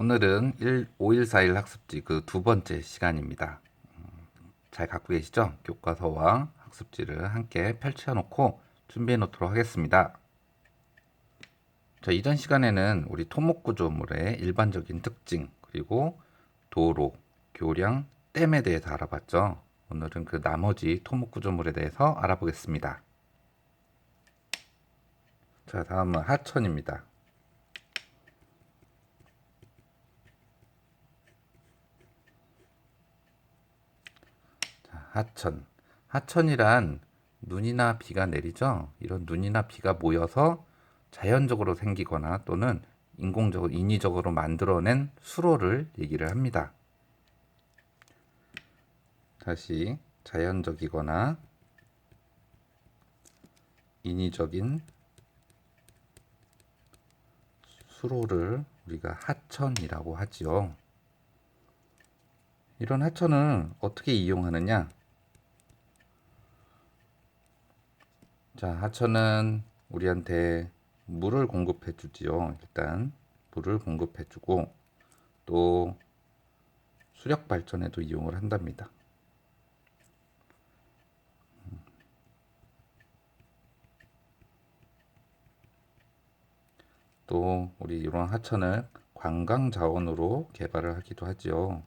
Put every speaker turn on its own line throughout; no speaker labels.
오늘은 5.141 학습지 그 두 번째 시간입니다. 잘 갖고 계시죠? 교과서와 학습지를 함께 펼쳐놓고 준비해 놓도록 하겠습니다. 자, 이전 시간에는 우리 토목구조물의 일반적인 특징, 그리고 도로, 교량, 댐에 대해서 알아봤죠. 오늘은 그 나머지 토목구조물에 대해서 알아보겠습니다. 자, 다음은 하천입니다. 하천. 하천이란 눈이나 비가 내리죠. 이런 눈이나 비가 모여서 자연적으로 생기거나 또는 인공적으로, 인위적으로 만들어낸 수로를 얘기를 합니다. 다시 자연적이거나 인위적인 수로를 우리가 하천이라고 하지요. 이런 하천을 어떻게 이용하느냐? 자, 하천은 우리한테 물을 공급해 주지요. 일단 물을 공급해 주고 또 수력 발전에도 이용을 한답니다. 또 우리 이런 하천을 관광 자원으로 개발을 하기도 하지요.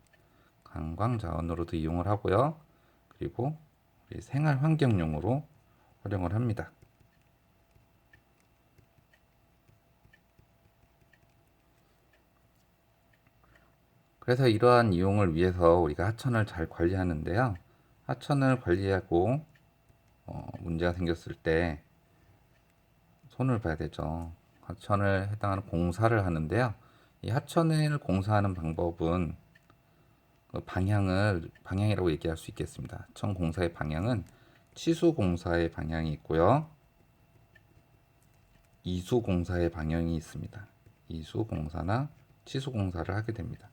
관광 자원으로도 이용을 하고요. 그리고 우리 생활 환경용으로 활용을 합니다. 그래서 이러한 이용을 위해서 우리가 하천을 잘 관리하는데요. 하천을 관리하고 문제가 생겼을 때 손을 봐야 되죠. 하천을 해당하는 공사를 하는데요. 이 하천을 공사하는 방법은 그 방향이라고 얘기할 수 있겠습니다. 하천 공사의 방향은 치수 공사의 방향이 있고요. 이수 공사의 방향이 있습니다. 이수 공사나 치수 공사를 하게 됩니다.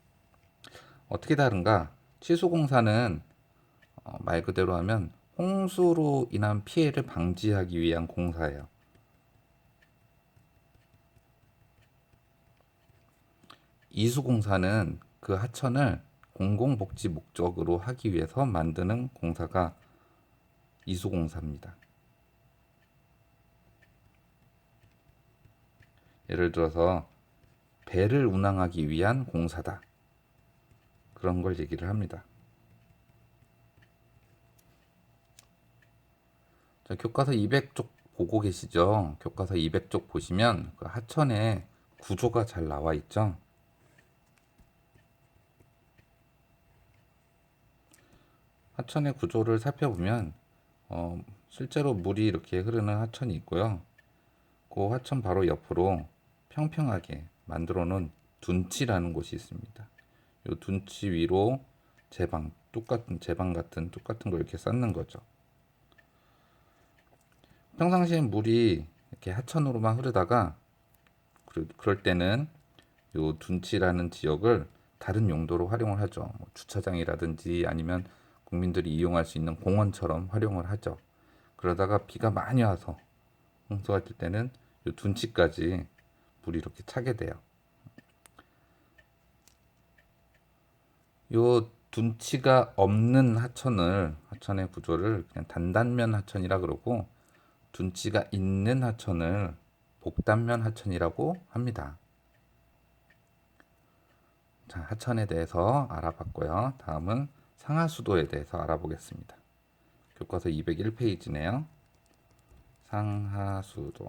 어떻게 다른가? 치수 공사는 말 그대로 하면 홍수로 인한 피해를 방지하기 위한 공사예요. 이수 공사는 그 하천을 공공복지 목적으로 하기 위해서 만드는 공사가 이수 공사입니다. 예를 들어서 배를 운항하기 위한 공사다. 그런 걸 얘기를 합니다. 자, 교과서 200쪽 보고 계시죠? 교과서 200쪽 보시면 그 하천의 구조가 잘 나와 있죠? 하천의 구조를 살펴보면 실제로 물이 이렇게 흐르는 하천이 있고요. 그 하천 바로 옆으로 평평하게 만들어 놓은 둔치라는 곳이 있습니다. 이 둔치 위로 제방 같은 똑같은 걸 이렇게 쌓는 거죠. 평상시엔 물이 이렇게 하천으로만 흐르다가 그럴 때는 이 둔치라는 지역을 다른 용도로 활용을 하죠. 뭐 주차장이라든지 아니면 국민들이 이용할 수 있는 공원처럼 활용을 하죠. 그러다가 비가 많이 와서 홍수가 뜰 때는 이 둔치까지 물이 이렇게 차게 돼요. 요 둔치가 없는 하천의 구조를 그냥 단단면 하천이라 그러고 둔치가 있는 하천을 복단면 하천이라고 합니다. 자, 하천에 대해서 알아봤고요. 다음은 상하수도에 대해서 알아보겠습니다. 교과서 201페이지네요. 상하수도.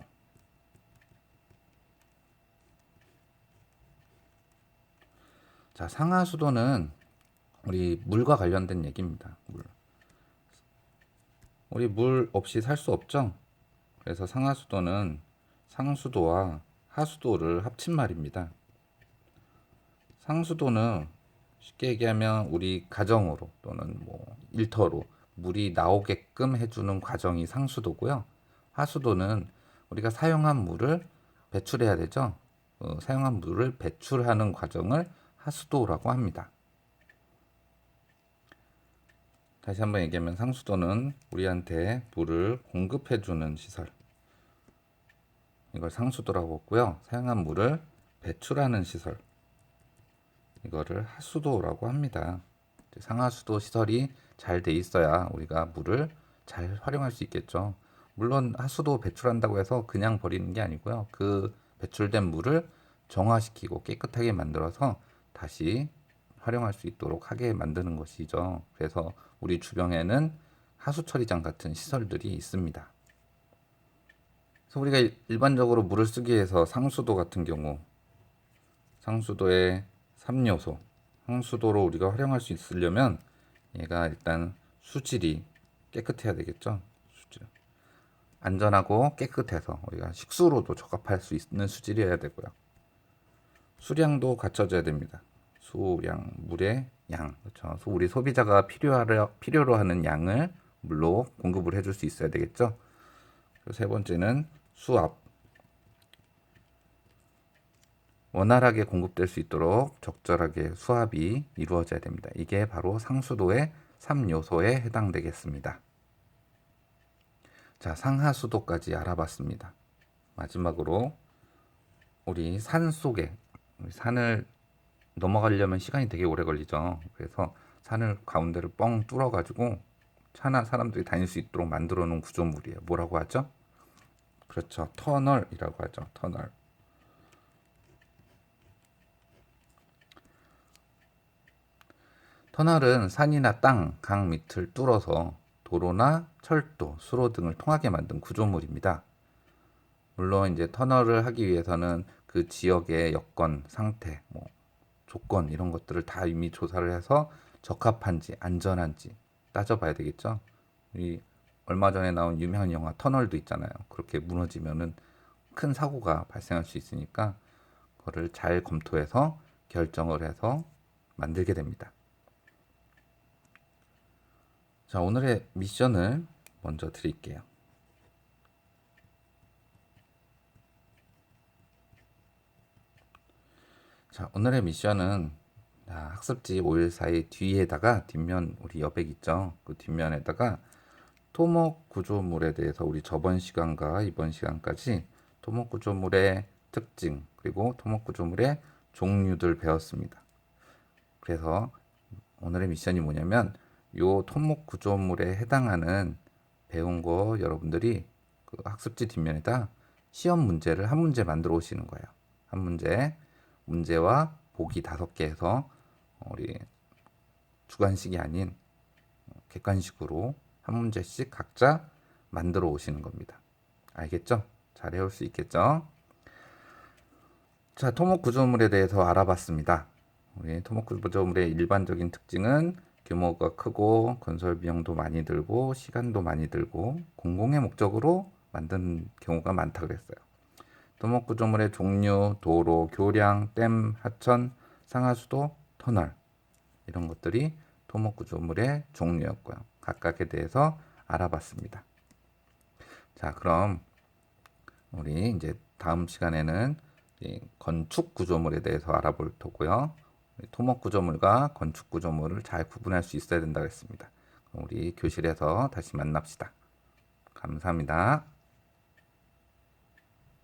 자, 상하수도는 우리 물과 관련된 얘기입니다. 우리 물 없이 살 수 없죠? 그래서 상하수도는 상수도와 하수도를 합친 말입니다. 상수도는 쉽게 얘기하면 우리 가정으로 또는 뭐 일터로 물이 나오게끔 해주는 과정이 상수도고요. 하수도는 우리가 사용한 물을 배출해야 되죠. 사용한 물을 배출하는 과정을 하수도라고 합니다. 다시 한번 얘기하면 상수도는 우리한테 물을 공급해주는 시설. 이걸 상수도라고 했고요. 사용한 물을 배출하는 시설. 이거를 하수도라고 합니다. 상하수도 시설이 잘 돼 있어야 우리가 물을 잘 활용할 수 있겠죠. 물론 하수도 배출한다고 해서 그냥 버리는 게 아니고요. 그 배출된 물을 정화시키고 깨끗하게 만들어서 다시 활용할 수 있도록 하게 만드는 것이죠. 그래서 우리 주변에는 하수 처리장 같은 시설들이 있습니다. 그래서 우리가 일반적으로 물을 쓰기 위해서 상수도 같은 경우 상수도의 3요소 상수도로 우리가 활용할 수 있으려면 얘가 일단 수질이 깨끗해야 되겠죠. 수질. 안전하고 깨끗해서 우리가 식수로도 적합할 수 있는 수질이어야 되고요. 수량도 갖춰져야 됩니다. 수량, 물의 양, 그렇죠. 우리 소비자가 필요로 하는 양을 물로 공급을 해줄 수 있어야 되겠죠. 그리고 세 번째는 수압. 원활하게 공급될 수 있도록 적절하게 수압이 이루어져야 됩니다. 이게 바로 상수도의 3요소에 해당되겠습니다. 자, 상하수도까지 알아봤습니다. 마지막으로 우리 산 속에 산을 넘어가려면 시간이 되게 오래 걸리죠. 그래서 산을 가운데를 뻥 뚫어 가지고 차나 사람들이 다닐 수 있도록 만들어 놓은 구조물이에요. 뭐라고 하죠? 그렇죠. 터널이라고 하죠. 터널. 터널은 산이나 땅, 강 밑을 뚫어서 도로나 철도, 수로 등을 통하게 만든 구조물입니다. 물론 이제 터널을 하기 위해서는 그 지역의 여건, 상태, 뭐 조건 이런 것들을 다 이미 조사를 해서 적합한지 안전한지 따져봐야 되겠죠. 이 얼마 전에 나온 유명한 영화 터널도 있잖아요. 그렇게 무너지면은 큰 사고가 발생할 수 있으니까 그거를 잘 검토해서 결정을 해서 만들게 됩니다. 자, 오늘의 미션을 먼저 드릴게요. 자, 오늘의 미션은 학습지 514의 뒤에다가 뒷면 우리 여백 있죠. 그 뒷면에다가 토목 구조물에 대해서 우리 저번 시간과 이번 시간까지 토목 구조물의 특징 그리고 토목 구조물의 종류들 배웠습니다. 그래서 오늘의 미션이 뭐냐면 요 토목 구조물에 해당하는 배운 거 여러분들이 그 학습지 뒷면에다 시험 문제를 한 문제 만들어 오시는 거예요. 한 문제와 보기 5개 해서 우리 주관식이 아닌 객관식으로 한 문제씩 각자 만들어 오시는 겁니다. 알겠죠? 잘 해올 수 있겠죠? 자, 토목 구조물에 대해서 알아봤습니다. 우리 토목 구조물의 일반적인 특징은 규모가 크고 건설 비용도 많이 들고 시간도 많이 들고 공공의 목적으로 만든 경우가 많다 그랬어요. 토목 구조물의 종류, 도로, 교량, 댐, 하천, 상하수도, 터널 이런 것들이 토목 구조물의 종류였고요. 각각에 대해서 알아봤습니다. 자, 그럼 우리 이제 다음 시간에는 건축 구조물에 대해서 알아볼 거고요. 토목 구조물과 건축 구조물을 잘 구분할 수 있어야 된다고 했습니다. 우리 교실에서 다시 만납시다. 감사합니다.